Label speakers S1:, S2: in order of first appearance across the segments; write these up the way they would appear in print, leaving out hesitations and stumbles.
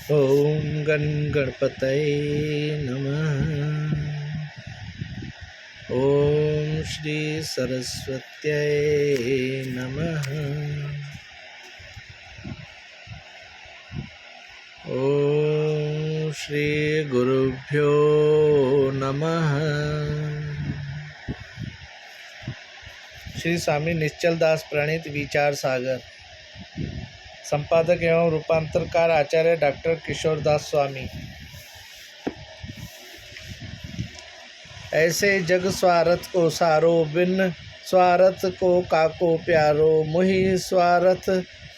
S1: ओम गण गणपतये नमः। ओम श्री सरस्वत्यै नमः। ओम श्री गुरुभ्यो नमः। श्री स्वामी निश्चल दास प्रणीत विचार सागर, संपादक एवं रूपांतरकार आचार्य डॉक्टर किशोर दास स्वामी। ऐसे जग स्वार्थ को सारो, बिन स्वार्थ को काको प्यारो। मुहि स्वार्थ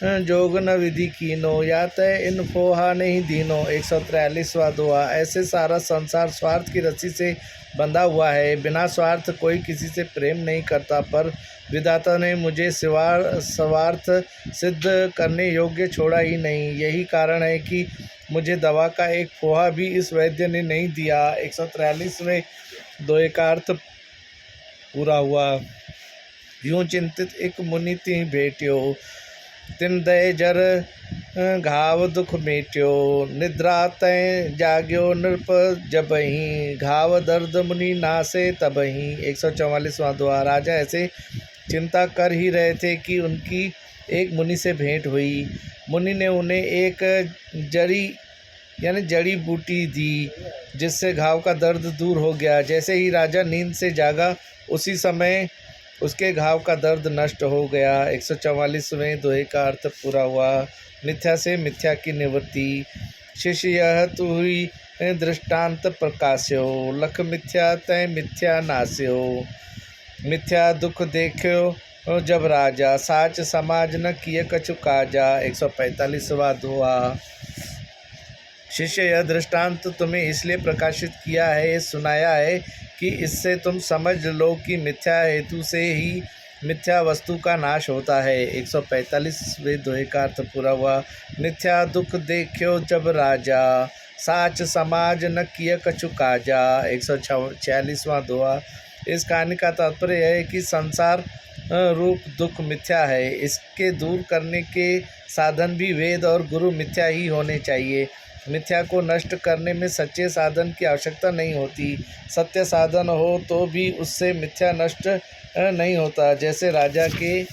S1: जोग न विधि कीनो, या तय इन फोहा नहीं दीनो। 143वां दुआ। ऐसे सारा संसार स्वार्थ की रस्सी से बंधा हुआ है। बिना स्वार्थ कोई किसी से प्रेम नहीं करता, पर विधाता ने मुझे स्वार्थ सिद्ध करने योग्य छोड़ा ही नहीं। यही कारण है कि मुझे दवा का एक फोहा भी इस वैद्य ने नहीं दिया। 143वें दोहे का अर्थ पूरा हुआ। यूं चिंतित एक मुनि ती भेट्यो, तिन दय जर घाव दुख मेट्यो। निद्रा तय जाग्यो नृप जबहीं, घाव दर्द मुनि नासे तबहीं। 144वां दुआ। राजा ऐसे चिंता कर ही रहे थे कि उनकी एक मुनि से भेंट हुई। मुनि ने उन्हें एक जड़ी बूटी दी, जिससे घाव का दर्द दूर हो गया। जैसे ही राजा नींद से जागा, उसी समय उसके घाव का दर्द नष्ट हो गया। 144वें दोहे का अर्थ पूरा हुआ। मिथ्या से मिथ्या की निवृत्ति। शिष्य यह तू ही दृष्टांत प्रकाश्यो, लख मिथ्या तय मिथ्या नास्यो। मिथ्या दुख देखो जब राजा, साच समाज न किए कछु काजा। 145वां दोहा। शिष्य यह दृष्टांत तुम्हें इसलिए प्रकाशित किया है, सुनाया है कि इससे तुम समझ लो कि मिथ्या हेतु से ही मिथ्या वस्तु का नाश होता है। 145वें दोहे का अर्थ पूरा हुआ। मिथ्या दुख देखो जब राजा, साच समाज न किए कछु काजा। 146वां दोहा। इस कहानी का तात्पर्य है कि संसार रूप दुख मिथ्या है। इसके दूर करने के साधन भी वेद और गुरु मिथ्या ही होने चाहिए। मिथ्या को नष्ट करने में सच्चे साधन की आवश्यकता नहीं होती। सत्य साधन हो तो भी उससे मिथ्या नष्ट नहीं होता। जैसे राजा के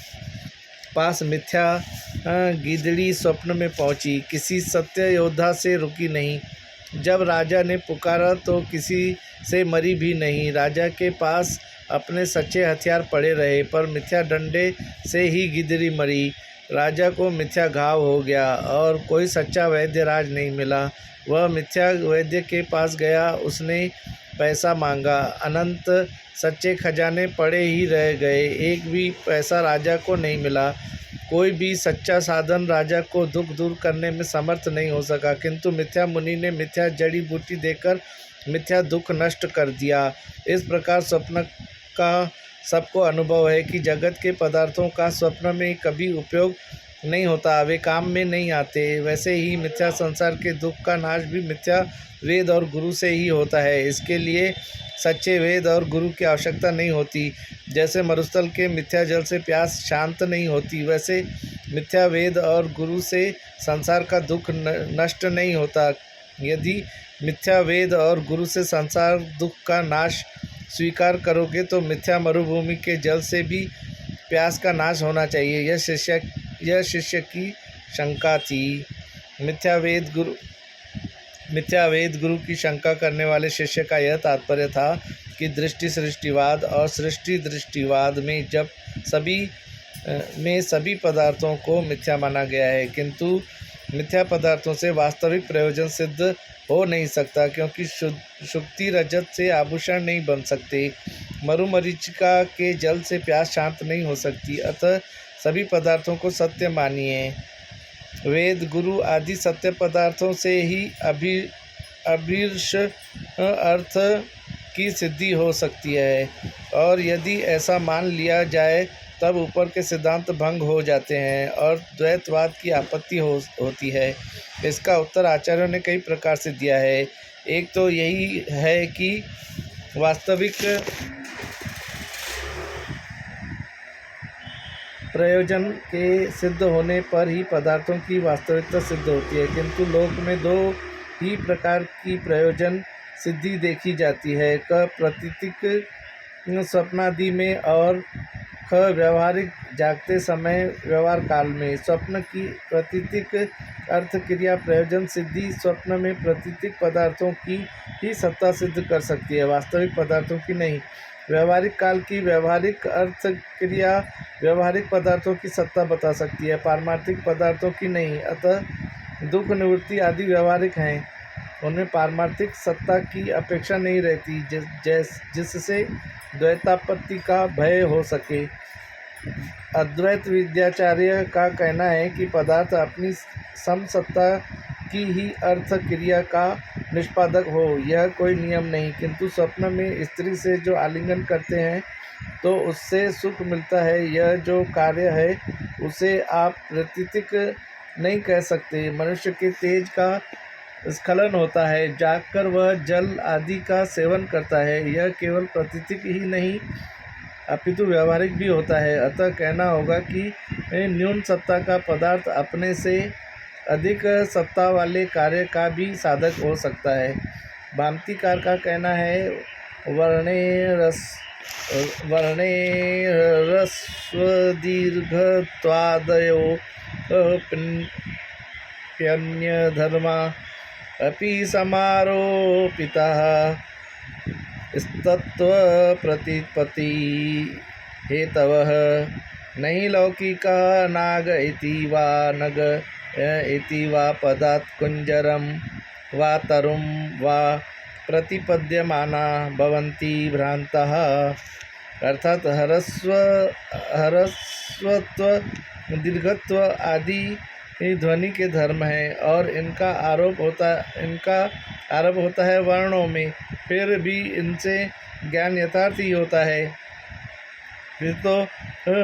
S1: पास मिथ्या गिदड़ी स्वप्न में पहुंची, किसी सत्य योद्धा से रुकी नहीं। जब राजा ने पुकारा तो किसी से मरी भी नहीं। राजा के पास अपने सच्चे हथियार पड़े रहे, पर मिथ्या डंडे से ही गिदड़ी मरी। राजा को मिथ्या घाव हो गया और कोई सच्चा वैद्य राज नहीं मिला। वह मिथ्या वैद्य के पास गया, उसने पैसा मांगा। अनंत सच्चे खजाने पड़े ही रह गए, एक भी पैसा राजा को नहीं मिला। कोई भी सच्चा साधन राजा को दुख दूर करने में समर्थ नहीं हो सका, किंतु मिथ्या मुनि ने मिथ्या जड़ी बूटी देकर मिथ्या दुख नष्ट कर दिया। इस प्रकार स्वप्न का सबको अनुभव है कि जगत के पदार्थों का स्वप्न में कभी उपयोग नहीं होता, वे काम में नहीं आते। वैसे ही मिथ्या संसार के दुख का नाश भी मिथ्या वेद और गुरु से ही होता है। इसके लिए सच्चे वेद और गुरु की आवश्यकता नहीं होती। जैसे मरुस्थल के मिथ्या जल से प्यास शांत नहीं होती, वैसे मिथ्या वेद और गुरु से संसार का दुख नष्ट नहीं होता। यदि मिथ्या वेद और गुरु से संसार दुख का नाश स्वीकार करोगे तो मिथ्या मरुभूमि के जल से भी प्यास का नाश होना चाहिए। यह शिष्य की शंका थी। मिथ्या वेद गुरु की शंका करने वाले शिष्य का यह तात्पर्य था कि दृष्टि सृष्टिवाद और सृष्टि दृष्टिवाद में सभी पदार्थों को मिथ्या माना गया है, किंतु मिथ्या पदार्थों से वास्तविक प्रयोजन सिद्ध हो नहीं सकता, क्योंकि शुक्ति रजत से आभूषण नहीं बन सकते। मरुमरीचिका के जल से प्यास शांत नहीं हो सकती। अतः सभी पदार्थों को सत्य मानिए। वेद गुरु आदि सत्य पदार्थों से ही अभीष्ट अर्थ की सिद्धि हो सकती है, और यदि ऐसा मान लिया जाए तब ऊपर के सिद्धांत भंग हो जाते हैं और द्वैतवाद की आपत्ति होती है। इसका उत्तर आचार्यों ने कई प्रकार से दिया है। एक तो यही है कि प्रयोजन के सिद्ध होने पर ही पदार्थों की वास्तविकता सिद्ध होती है, किंतु लोक में दो ही प्रकार की प्रयोजन सिद्धि देखी जाती है, क प्रतीतिक स्वप्नादि में और ख व्यवहारिक जागते समय व्यवहार काल में। स्वप्न की प्रतीतिक अर्थ क्रिया प्रयोजन सिद्धि स्वप्न में प्रतीतिक पदार्थों की ही सत्ता सिद्ध कर सकती है, वास्तविक पदार्थों की नहीं। व्यवहारिक काल की व्यवहारिक अर्थ क्रिया व्यवहारिक पदार्थों की सत्ता बता सकती है, पारमार्थिक पदार्थों की नहीं। अतः दुख निवृत्ति आदि व्यवहारिक हैं, उनमें पारमार्थिक सत्ता की अपेक्षा नहीं रहती, जिससे द्वैतापत्ति का भय हो सके। अद्वैत विद्याचार्य का कहना है कि पदार्थ अपनी समसत्ता की ही अर्थ क्रिया का निष्पादक हो, यह कोई नियम नहीं, किंतु स्वप्न में स्त्री से जो आलिंगन करते हैं तो उससे सुख मिलता है, यह जो कार्य है उसे आप प्रतीतिक नहीं कह सकते। मनुष्य के तेज का स्खलन होता है, जागकर वह जल आदि का सेवन करता है, यह केवल प्रतीतिक ही नहीं अपितु व्यवहारिक भी होता है। अतः कहना होगा कि न्यून सत्ता का पदार्थ अपने से अधिक सत्ता वाले कार्य का भी साधक हो सकता है। भामतीकार का कहना है वर्णेरस्वदीर्घत्वादयो प्यन्यधर्मा अपि समारोपिताः स्तत्वप्रतिपत्ति हेतवः नहि लौकिका नाग इति वा नग इति वा पदात् कुञ्जरं वा तरुं वा प्रतिपद्यमाना भवन्ति भ्रांतः। अर्थात ह्रस्वत्व दीर्घत्व आदि ध्वनि के धर्म है और इनका आरोप होता है वर्णों में, फिर भी इनसे ज्ञान यथार्थ ही होता है। फिर तो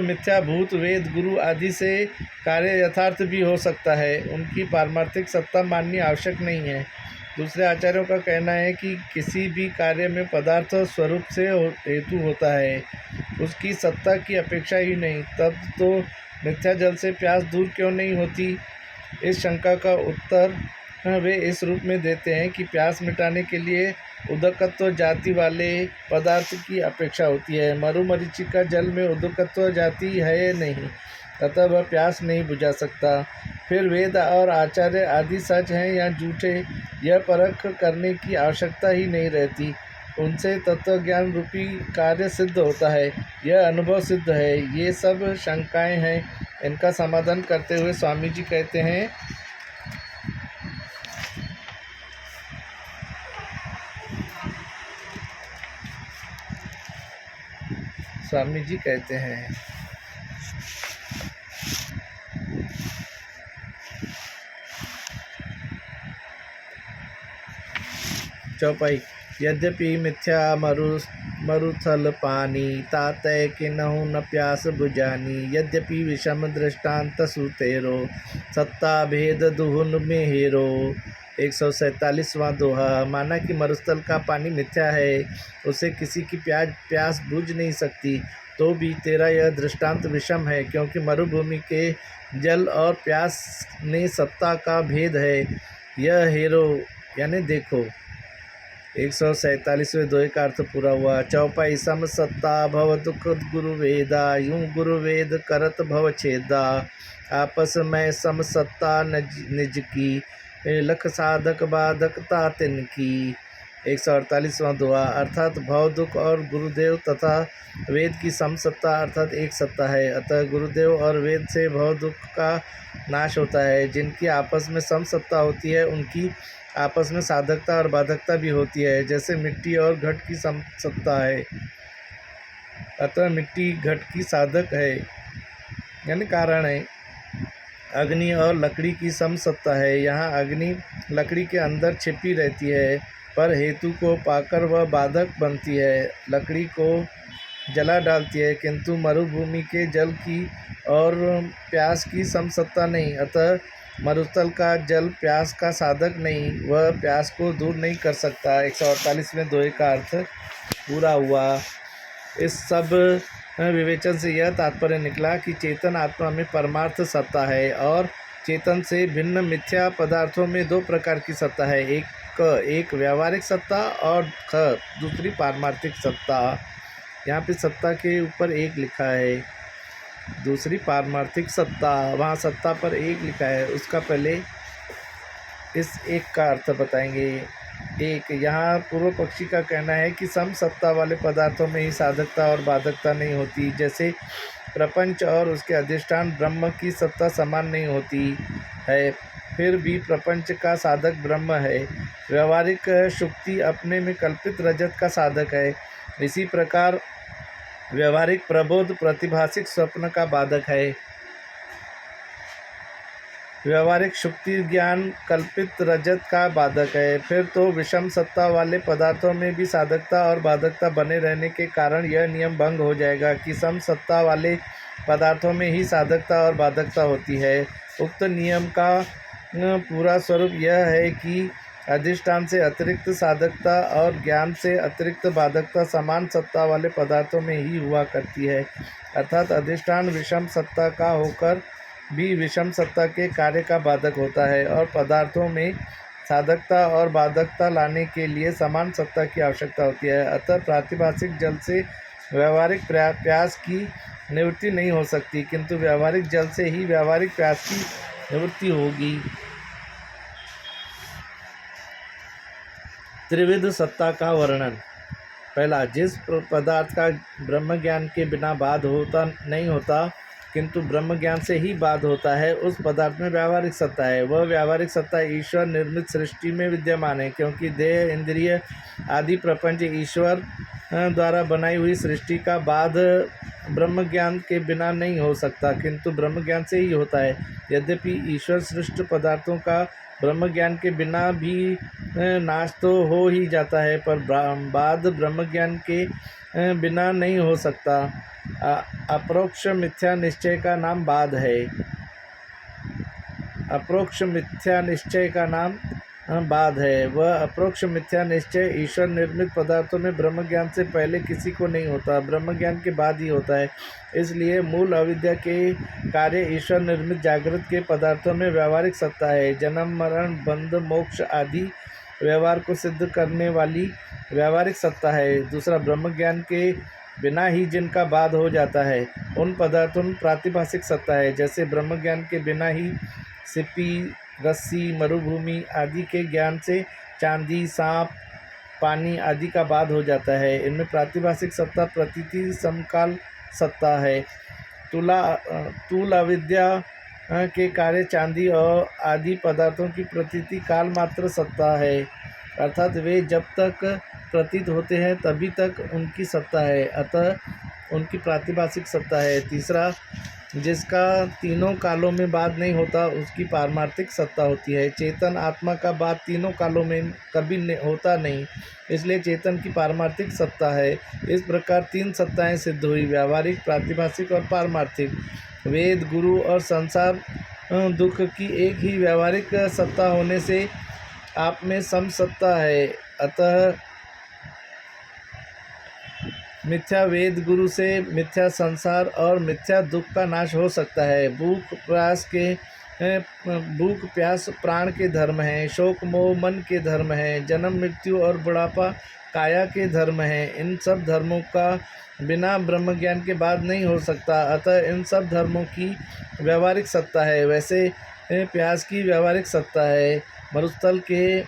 S1: मिथ्याभूत वेद गुरु आदि से कार्य यथार्थ भी हो सकता है, उनकी पारमार्थिक सत्ता माननी आवश्यक नहीं है। दूसरे आचार्यों का कहना है कि किसी भी कार्य में पदार्थ स्वरूप से हेतु होता है, उसकी सत्ता की अपेक्षा ही नहीं, तब तो मिथ्या जल से प्यास दूर क्यों नहीं होती। इस शंका का उत्तर वे इस रूप में देते हैं कि प्यास मिटाने के लिए उदकत्व जाति वाले पदार्थ की अपेक्षा होती है। मरुमरीचिका जल में उदकत्व जाति है नहीं, अतः वह प्यास नहीं बुझा सकता। फिर वेद और आचार्य आदि सच हैं या झूठे, यह परख करने की आवश्यकता ही नहीं रहती, उनसे तत्वज्ञान रूपी कार्य सिद्ध होता है, यह अनुभव सिद्ध है। ये सब शंकाएं हैं, इनका समाधान करते हुए स्वामी जी कहते हैं, चौपाई। यद्यपि मिथ्या मरुथल पानी तातय किन्हु न प्यास बुझानी, यद्यपि विषम दृष्टांत सुतेरो सत्ता भेद दुहुन में हेरो। 147वां दोहा। माना कि मरुस्थल का पानी मिथ्या है, उसे किसी की प्यास बुझ नहीं सकती, तो भी तेरा यह दृष्टांत विषम है, क्योंकि मरुभूमि के जल और प्यास में सत्ता का भेद है। यह हेरो यानी देखो। 147वें दोहे का अर्थ पूरा हुआ। चौपाई। सम सत्ता भव दुख गुरु वेदा, यूं गुरु वेद करत भव छेदा, आपस में सम सत्ता निज की, लख साधक बाधकता तिनकी। 148वां दोहा। अर्थात भव दुख और गुरुदेव तथा वेद की सम सत्ता अर्थात एक सत्ता है, अतः गुरुदेव और वेद से भव दुख का नाश होता है। जिनकी आपस में सम सत्ता होती है, उनकी आपस में साधकता और बाधकता भी होती है, जैसे मिट्टी और घट की सम सत्ता है, अतः मिट्टी घट की साधक है यानी कारण है। अग्नि और लकड़ी की सम सत्ता है, यहाँ अग्नि लकड़ी के अंदर छिपी रहती है, पर हेतु को पाकर वह बाधक बनती है, लकड़ी को जला डालती है, किंतु मरुभूमि के जल की और प्यास की समसत्ता नहीं, अतः मरुस्थल का जल प्यास का साधक नहीं, वह प्यास को दूर नहीं कर सकता। 148वें दोहे का अर्थ पूरा हुआ। इस सब विवेचन से यह तात्पर्य निकला कि चेतन आत्मा में परमार्थ सत्ता है और चेतन से भिन्न मिथ्या पदार्थों में दो प्रकार की सत्ता है, एक व्यावहारिक सत्ता और दूसरी पारमार्थिक सत्ता। यहाँ पे सत्ता के ऊपर एक लिखा है, दूसरी पारमार्थिक सत्ता, वहाँ सत्ता पर एक लिखा है, उसका पहले इस एक का अर्थ बताएंगे। एक, यहाँ पूर्व पक्षी का कहना है कि सम सत्ता वाले पदार्थों में ही साधकता और बाधकता नहीं होती, जैसे प्रपंच और उसके अधिष्ठान ब्रह्म की सत्ता समान नहीं होती है, फिर भी प्रपंच का साधक ब्रह्म है। व्यवहारिक शुक्ति अपने में कल्पित रजत का साधक है, इसी प्रकार व्यवहारिक प्रबोध प्रतिभासिक स्वप्न का बाधक है। व्यवहारिक शुक्ति ज्ञान कल्पित रजत का बाधक है। फिर तो विषम सत्ता वाले पदार्थों में भी साधकता और बाधकता बने रहने के कारण यह नियम भंग हो जाएगा कि सम सत्ता वाले पदार्थों में ही साधकता और बाधकता होती है। उक्त नियम का पूरा स्वरूप यह है कि अधिष्ठान से अतिरिक्त साधकता और ज्ञान से अतिरिक्त बाधकता समान सत्ता वाले पदार्थों में ही हुआ करती है, अर्थात अधिष्ठान विषम सत्ता का होकर भी विषम सत्ता के कार्य का बाधक होता है और पदार्थों में साधकता और बाधकता लाने के लिए समान सत्ता की आवश्यकता होती है। अतः प्रातिभासिक जल से व्यावहारिक प्यास की निवृत्ति नहीं हो सकती, किंतु व्यावहारिक जल से ही व्यावहारिक प्यास की निवृत्ति होगी। त्रिविध सत्ता का वर्णन। पहला, जिस पदार्थ का ब्रह्म ज्ञान के बिना बाध होता नहीं होता किंतु ब्रह्म ज्ञान से ही बाध होता है, उस पदार्थ में व्यावहारिक सत्ता है। वह व्यावहारिक सत्ता ईश्वर निर्मित सृष्टि में विद्यमान है, क्योंकि देह, इंद्रिय आदि प्रपंच ईश्वर द्वारा बनाई हुई सृष्टि का बाध ब्रह्म ज्ञान के बिना नहीं हो सकता, किंतु ब्रह्म ज्ञान से ही होता है। यद्यपि ईश्वर सृष्ट पदार्थों का ब्रह्म ज्ञान के बिना भी नाश तो हो ही जाता है, पर बाध ब्रह्म ज्ञान के बिना नहीं हो सकता। अप्रोक्ष मिथ्या निश्चय का नाम बाध है। अप्रोक्ष मिथ्या निश्चय का नाम बाध है। वह अप्रोक्ष मिथ्या निश्चय ईश्वर निर्मित पदार्थों में ब्रह्म ज्ञान से पहले किसी को नहीं होता, ब्रह्म ज्ञान के बाद ही होता है। इसलिए मूल अविद्या के कार्य ईश्वर निर्मित जागृत के पदार्थों में व्यावहारिक सत्ता है। जन्म, मरण, बंध, मोक्ष आदि व्यवहार को सिद्ध करने वाली व्यावहारिक सत्ता है। दूसरा, ब्रह्म ज्ञान के बिना ही जिनका बाध हो जाता है, उन पदार्थों में प्रातिभासिक सत्ता है। जैसे ब्रह्म ज्ञान के बिना ही सिप्पी, रस्सी, मरुभूमि आदि के ज्ञान से चांदी, सांप, पानी आदि का बाध हो जाता है। इनमें प्रातिभासिक सत्ता प्रतीति समकाल सत्ता है। तूल अविद्या के कार्य चांदी और आदि पदार्थों की प्रतीति काल मात्र सत्ता है, अर्थात वे जब तक प्रतीत होते हैं तभी तक उनकी सत्ता है, अतः उनकी प्रातिभासिक सत्ता है। तीसरा, जिसका तीनों कालों में बाध नहीं होता उसकी पारमार्थिक सत्ता होती है। चेतन आत्मा का बाध तीनों कालों में कभी होता नहीं, इसलिए चेतन की पारमार्थिक सत्ता है। इस प्रकार तीन सत्ताएं सिद्ध हुई, व्यावहारिक, प्रातिभासिक और पारमार्थिक। वेद, गुरु और संसार दुख की एक ही व्यावहारिक सत्ता होने से आप में सम सत्ता है, अतः मिथ्या वेद गुरु से मिथ्या संसार और मिथ्या दुख का नाश हो सकता है। भूख प्यास प्राण के धर्म हैं, शोक मोह मन के धर्म हैं, जन्म मृत्यु और बुढ़ापा काया के धर्म हैं। इन सब धर्मों का बिना ब्रह्म ज्ञान के बाद नहीं हो सकता, अतः इन सब धर्मों की व्यावहारिक सत्ता है। वैसे प्यास की व्यावहारिक सत्ता है। मरुस्थल के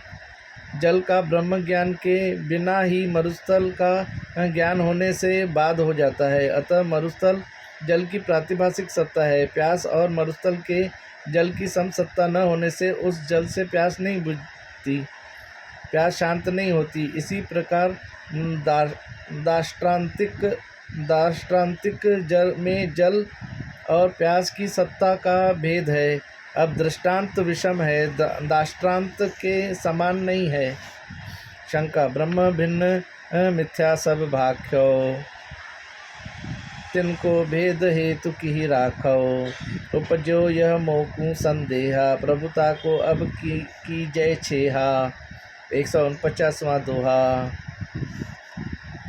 S1: जल का ब्रह्म ज्ञान के बिना ही मरुस्थल का ज्ञान होने से बाध हो जाता है, अतः मरुस्थल जल की प्रातिभासिक सत्ता है। प्यास और मरुस्थल के जल की सम सत्ता न होने से उस जल से प्यास नहीं बुझती, प्यास शांत नहीं होती। इसी प्रकार दाष्टान्तिक जल में जल और प्यास की सत्ता का भेद है। अब दृष्टांत विषम है, दाष्टान्त के समान नहीं है। शंका, ब्रह्म भिन्न मिथ्या सब भाख्यो, तिनको भेद हेतु की राखो। उपजो यह मोकू संदेहा, प्रभुता को अब की जय छेहा। 149वां दोहा।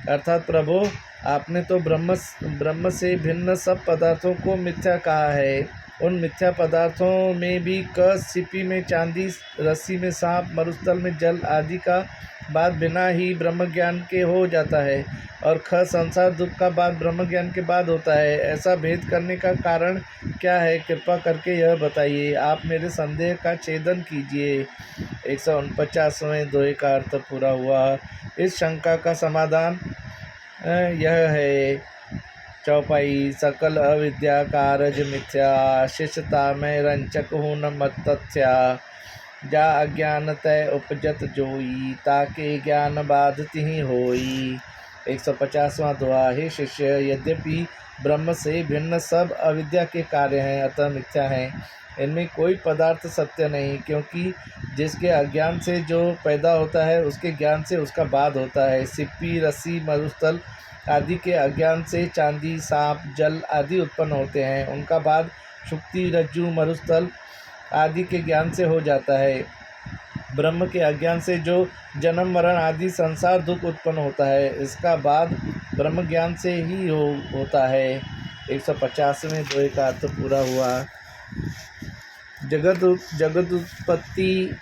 S1: अर्थात प्रभु, आपने तो ब्रह्म से भिन्न सब पदार्थों को मिथ्या कहा है। उन मिथ्या पदार्थों में भी क सीपी में चांदी, रस्सी में सांप, मरुस्थल में जल आदि का बाद बिना ही ब्रह्म ज्ञान के हो जाता है, और ख संसार दुख का बाद ब्रह्म ज्ञान के बाद होता है। ऐसा भेद करने का कारण क्या है? कृपा करके यह बताइए। आप मेरे संदेह का छेदन कीजिए। 149वें दोहे का अर्थ पूरा हुआ। इस शंका का समाधान यह है। चौपाई। सकल अविद्या कारज मिथ्या, शिष्यता में रंचक हूँ न मत तथ्या। जा अज्ञान तय उपजत जोई, ताके ज्ञान बाधति ही होई। 150वां दोहा। हे शिष्य, यद्यपि ब्रह्म से भिन्न सब अविद्या के कार्य हैं, अतः मिथ्या हैं। इनमें कोई पदार्थ सत्य नहीं, क्योंकि जिसके अज्ञान से जो पैदा होता है, उसके ज्ञान से उसका बाद होता है। सिप्पी, रस्सी, मरुस्थल आदि के अज्ञान से चांदी, सांप, जल आदि उत्पन्न होते हैं। उनका बाद शुक्ति, रज्जु, मरुस्थल आदि के ज्ञान से हो जाता है। ब्रह्म के अज्ञान से जो जन्म मरण आदि संसार दुख उत्पन्न होता है, इसका बाद ब्रह्म ज्ञान से ही होता है। 150वें दोहे का अर्थ पूरा हुआ। जगत उत्पत्ति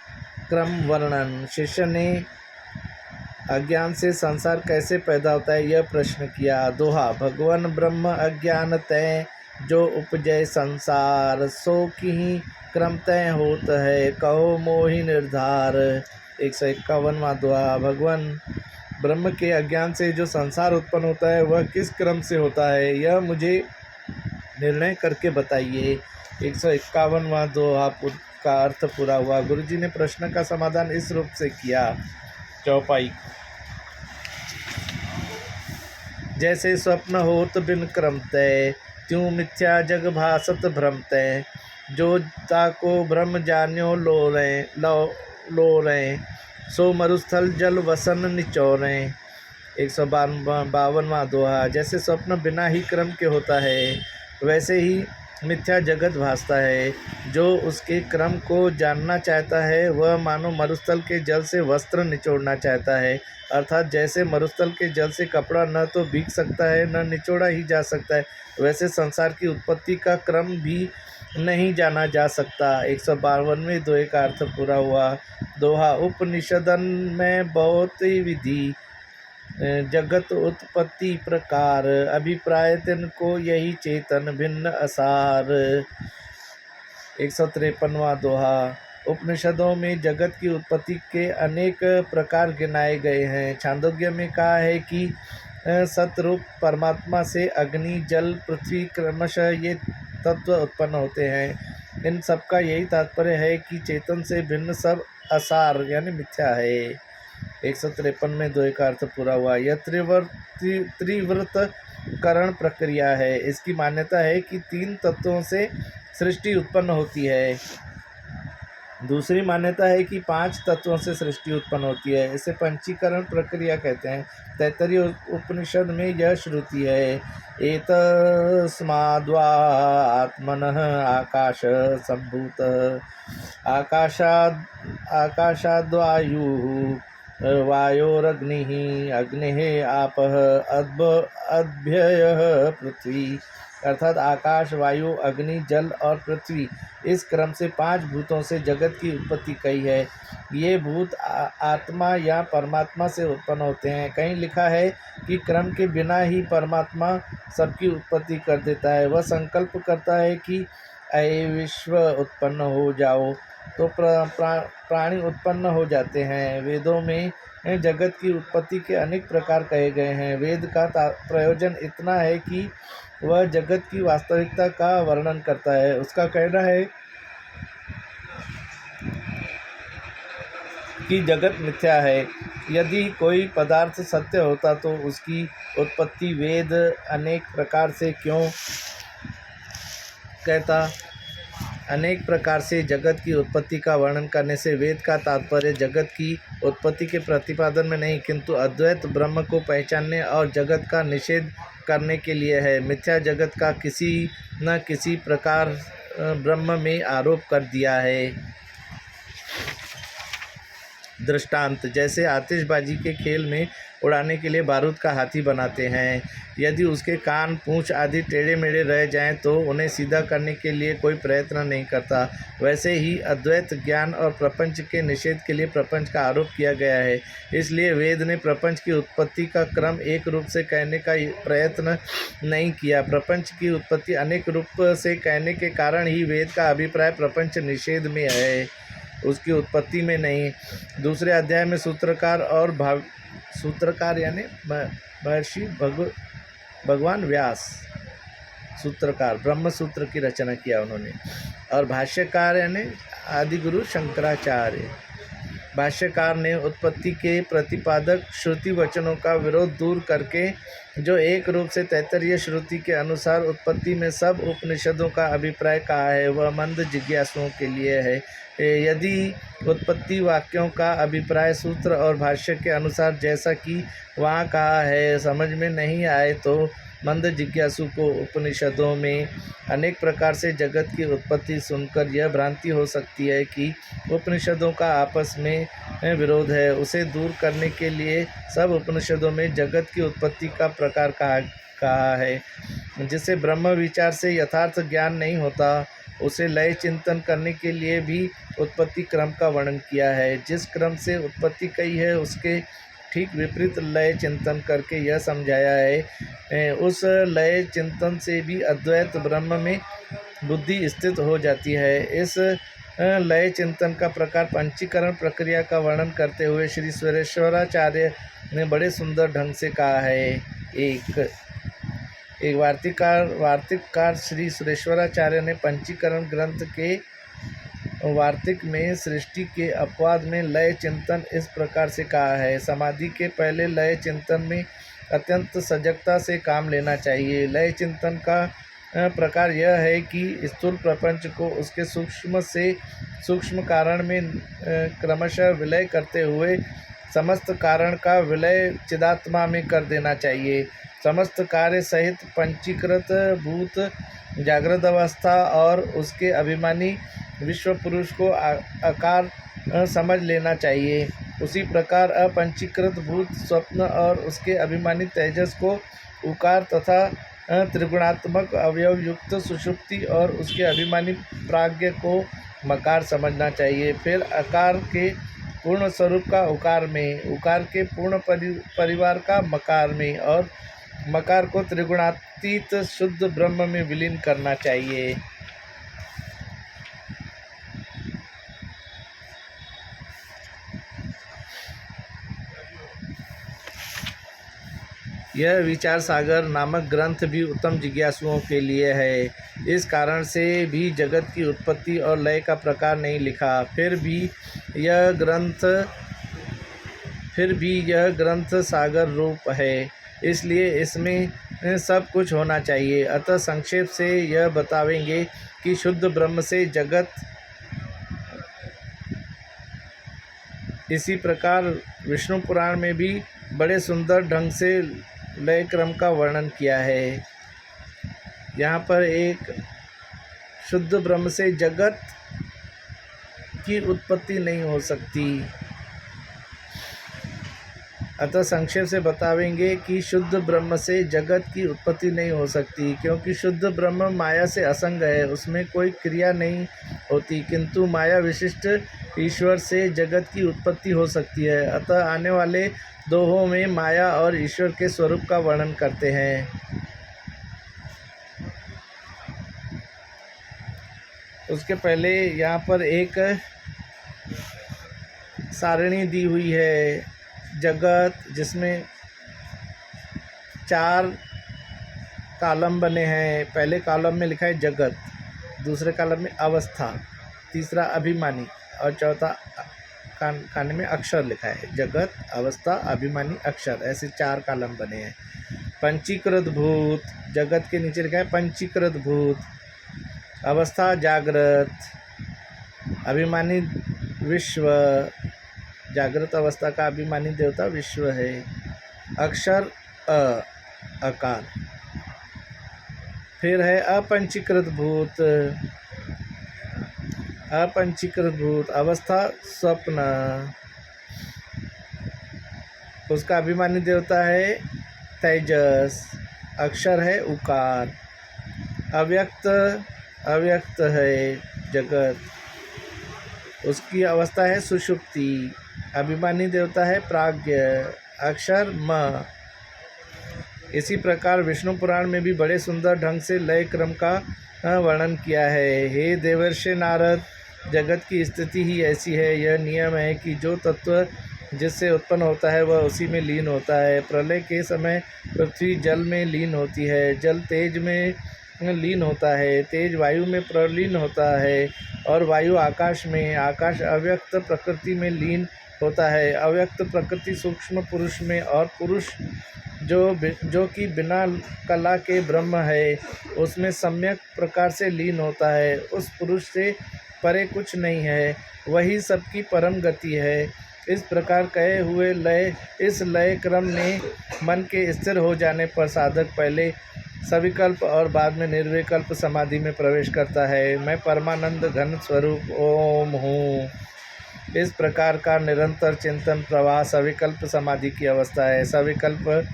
S1: क्रम वर्णन। शिष्य ने अज्ञान से संसार कैसे पैदा होता है, यह प्रश्न किया। दोहा। भगवान ब्रह्म अज्ञान तय, जो उपजय संसार, सो की क्रम तय होत है, कहो मोहि निर्धार। 151वां दोहा। भगवान ब्रह्म के अज्ञान से जो संसार उत्पन्न होता है, वह किस क्रम से होता है, यह मुझे निर्णय करके बताइए। 151वां दोहा का अर्थ पूरा हुआ। गुरुजी ने प्रश्न का समाधान इस रूप से किया। चौपाई। जैसे स्वप्न होत बिन क्रम तय, त्यों मिथ्या जग भासत भ्रम तय। जो ताको ब्रह्म जान्यो लो रहें, सो मरुस्थल जल वसन निचोरें। 152वां दोहा। जैसे स्वप्न बिना ही क्रम के होता है, वैसे ही मिथ्या जगत भासता है। जो उसके क्रम को जानना चाहता है, वह मानो मरुस्थल के जल से वस्त्र निचोड़ना चाहता है। अर्थात जैसे मरुस्थल के जल से कपड़ा न तो भीग सकता है, न निचोड़ा ही जा सकता है, वैसे संसार की उत्पत्ति का क्रम भी नहीं जाना जा सकता। 152वें दोहे का अर्थ पूरा हुआ। दोहा। उपनिषदन में बहुत विधि, जगत उत्पत्ति प्रकार, अभिप्राय तिनको यही चेतन भिन्न असार। 153वां दोहा। उपनिषदों में जगत की उत्पत्ति के अनेक प्रकार गिनाए गए हैं। छांदोग्य में कहा है कि सतरूप परमात्मा से अग्नि, जल, पृथ्वी क्रमशः ये तत्व उत्पन्न होते हैं। इन सब का यही तात्पर्य है कि चेतन से भिन्न सब असार यानी मिथ्या है। 153वें दोहे का अर्थ पूरा हुआ। यह त्रिव्रत करण प्रक्रिया है। इसकी मान्यता है कि 3 तत्वों से सृष्टि उत्पन्न होती है। दूसरी मान्यता है कि 5 तत्वों से सृष्टि उत्पन्न होती है। इसे पंचीकरण प्रक्रिया कहते हैं। तैत्तरीय उपनिषद में यह श्रुति है। एतस्माद्वा आत्मनः आकाश सम्भूत, आकाशाद्वायुः, वायोरग्निः, अग्निः आपः, अद्भ्ययः पृथ्वी। अर्थात आकाश, वायु, अग्नि, जल और पृथ्वी, इस क्रम से 5 भूतों से जगत की उत्पत्ति कही है। ये भूत आत्मा या परमात्मा से उत्पन्न होते हैं। कहीं लिखा है कि क्रम के बिना ही परमात्मा सबकी उत्पत्ति कर देता है। वह संकल्प करता है कि ऐ विश्व उत्पन्न हो जाओ, तो प्राणी उत्पन्न हो जाते हैं। वेदों में जगत की उत्पत्ति के अनेक प्रकार कहे गए हैं। वेद का प्रयोजन इतना है कि वह जगत की वास्तविकता का वर्णन करता है। उसका कहना है कि जगत मिथ्या है। यदि कोई पदार्थ सत्य होता तो उसकी उत्पत्ति वेद अनेक प्रकार से क्यों कहता। अनेक प्रकार से जगत की उत्पत्ति का वर्णन करने से वेद का तात्पर्य जगत की उत्पत्ति के प्रतिपादन में नहीं, किंतु अद्वैत ब्रह्म को पहचानने और जगत का निषेध करने के लिए है। मिथ्या जगत का किसी न किसी प्रकार ब्रह्म में आरोप कर दिया है। दृष्टांत। जैसे आतिशबाजी के खेल में उड़ाने के लिए बारूद का हाथी बनाते हैं। यदि उसके कान, पूँछ आदि टेढ़े मेढ़े रह जाएं तो उन्हें सीधा करने के लिए कोई प्रयत्न नहीं करता। वैसे ही अद्वैत ज्ञान और प्रपंच के निषेध के लिए प्रपंच का आरोप किया गया है। इसलिए वेद ने प्रपंच की उत्पत्ति का क्रम एक रूप से कहने का प्रयत्न नहीं किया। प्रपंच की उत्पत्ति अनेक रूप से कहने के कारण ही वेद का अभिप्राय प्रपंच निषेध में है, उसकी उत्पत्ति में नहीं। दूसरे अध्याय में सूत्रकार यानी महर्षि भगवान व्यास, सूत्रकार ब्रह्म सूत्र की रचना किया उन्होंने, और भाष्यकार यानी आदिगुरु शंकराचार्य। भाष्यकार ने उत्पत्ति के प्रतिपादक श्रुति वचनों का विरोध दूर करके जो एक रूप से तैत्तरीय श्रुति के अनुसार उत्पत्ति में सब उपनिषदों का अभिप्राय कहा है, वह मंद जिज्ञासुओं के लिए है। यदि उत्पत्ति वाक्यों का अभिप्राय सूत्र और भाष्य के अनुसार जैसा कि वहाँ कहा है समझ में नहीं आए तो मंद जिज्ञासु को उपनिषदों में अनेक प्रकार से जगत की उत्पत्ति सुनकर यह भ्रांति हो सकती है कि उपनिषदों का आपस में विरोध है। उसे दूर करने के लिए सब उपनिषदों में जगत की उत्पत्ति का प्रकार कहा है। जिसे ब्रह्म विचार से यथार्थ ज्ञान नहीं होता, उसे लय चिंतन करने के लिए भी उत्पत्ति क्रम का वर्णन किया है। जिस क्रम से उत्पत्ति कही है उसके ठीक विपरीत लय चिंतन करके यह समझाया है। उस लय चिंतन से भी अद्वैत ब्रह्म में बुद्धि स्थित हो जाती है। इस लय चिंतन का प्रकार पंचीकरण प्रक्रिया का वर्णन करते हुए श्री सुरेश्वराचार्य ने बड़े सुंदर ढंग से कहा है। एक वार्तिककार श्री सुरेश्वराचार्य ने पंचीकरण ग्रंथ के वार्तिक में सृष्टि के अपवाद में लय चिंतन इस प्रकार से कहा है। समाधि के पहले लय चिंतन में अत्यंत सजगता से काम लेना चाहिए। लय चिंतन का प्रकार यह है कि स्थूल प्रपंच को उसके सूक्ष्म से सूक्ष्म कारण में क्रमशः विलय करते हुए समस्त कारण का विलय चिदात्मा में कर देना चाहिए। समस्त कार्य सहित पंचीकृत भूत जागृत अवस्था और उसके अभिमानी विश्व पुरुष को आकार समझ लेना चाहिए। उसी प्रकार अपंचीकृत भूत स्वप्न और उसके अभिमानी तेजस को उकार तथा त्रिगुणात्मक अवयव युक्त सुषुप्ति और उसके अभिमानी प्राज्ञ को मकार समझना चाहिए। फिर आकार के पूर्ण स्वरूप का उकार में, उकार के पूर्ण परिवार का मकार में और मकार को त्रिगुणातीत शुद्ध ब्रह्म में विलीन करना चाहिए। यह विचार सागर नामक ग्रंथ भी उत्तम जिज्ञासुओं के लिए है। इस कारण से भी जगत की उत्पत्ति और लय का प्रकार नहीं लिखा। फिर भी यह ग्रंथ सागर रूप है, इसलिए इसमें सब कुछ होना चाहिए। अतः संक्षेप से यह बतावेंगे कि शुद्ध ब्रह्म से जगत, इसी प्रकार विष्णु पुराण में भी बड़े सुंदर ढंग से लय क्रम का वर्णन किया है। यहाँ पर एक शुद्ध ब्रह्म से जगत की उत्पत्ति नहीं हो सकती। अतः संक्षेप से बतावेंगे कि शुद्ध ब्रह्म से जगत की उत्पत्ति नहीं हो सकती, क्योंकि शुद्ध ब्रह्म माया से असंग है, उसमें कोई क्रिया नहीं होती, किंतु माया विशिष्ट ईश्वर से जगत की उत्पत्ति हो सकती है। अतः आने वाले दोहों में माया और ईश्वर के स्वरूप का वर्णन करते हैं। उसके पहले यहाँ पर एक सारणी दी हुई है जगत, जिसमें 4 कॉलम बने हैं। पहले कॉलम में लिखा है जगत, दूसरे कॉलम में अवस्था, तीसरा अभिमानी और चौथा खाने में अक्षर लिखा है। जगत, अवस्था, अभिमानी, अक्षर, ऐसे 4 कॉलम बने हैं। पंचीकृत भूत, जगत के नीचे लिखा है पंचीकृत भूत। अवस्था जागृत, अभिमानी विश्व, जागृत अवस्था का अभिमानी देवता विश्व है। अक्षर अकार। फिर है अपंचीकृत भूत, अपंचीकृत भूत। अवस्था स्वप्न, उसका अभिमानी देवता है तेजस, अक्षर है उकार, अव्यक्त अव्यक्त है जगत, उसकी अवस्था है सुषुप्ति, अभिमानी देवता है प्राज्ञ, अक्षर म। इसी प्रकार विष्णु पुराण में भी बड़े सुंदर ढंग से लय क्रम का वर्णन किया है। हे देवर्षि नारद, जगत की स्थिति ही ऐसी है। यह नियम है कि जो तत्व जिससे उत्पन्न होता है वह उसी में लीन होता है। प्रलय के समय पृथ्वी जल में लीन होती है, जल तेज में लीन होता है, तेज वायु में प्रलीन होता है और वायु आकाश में, आकाश अव्यक्त प्रकृति में लीन होता है, अव्यक्त प्रकृति सूक्ष्म पुरुष में और पुरुष जो कि बिना कला के ब्रह्म है उसमें सम्यक प्रकार से लीन होता है। उस पुरुष से परे कुछ नहीं है, वही सबकी परम गति है। इस प्रकार कहे हुए इस लय क्रम में मन के स्थिर हो जाने पर साधक पहले सविकल्प और बाद में निर्विकल्प समाधि में प्रवेश करता है। मैं परमानंद घन स्वरूप ओम हूँ। इस प्रकार का निरंतर चिंतन प्रवाह सविकल्प समाधि की अवस्था है। सविकल्प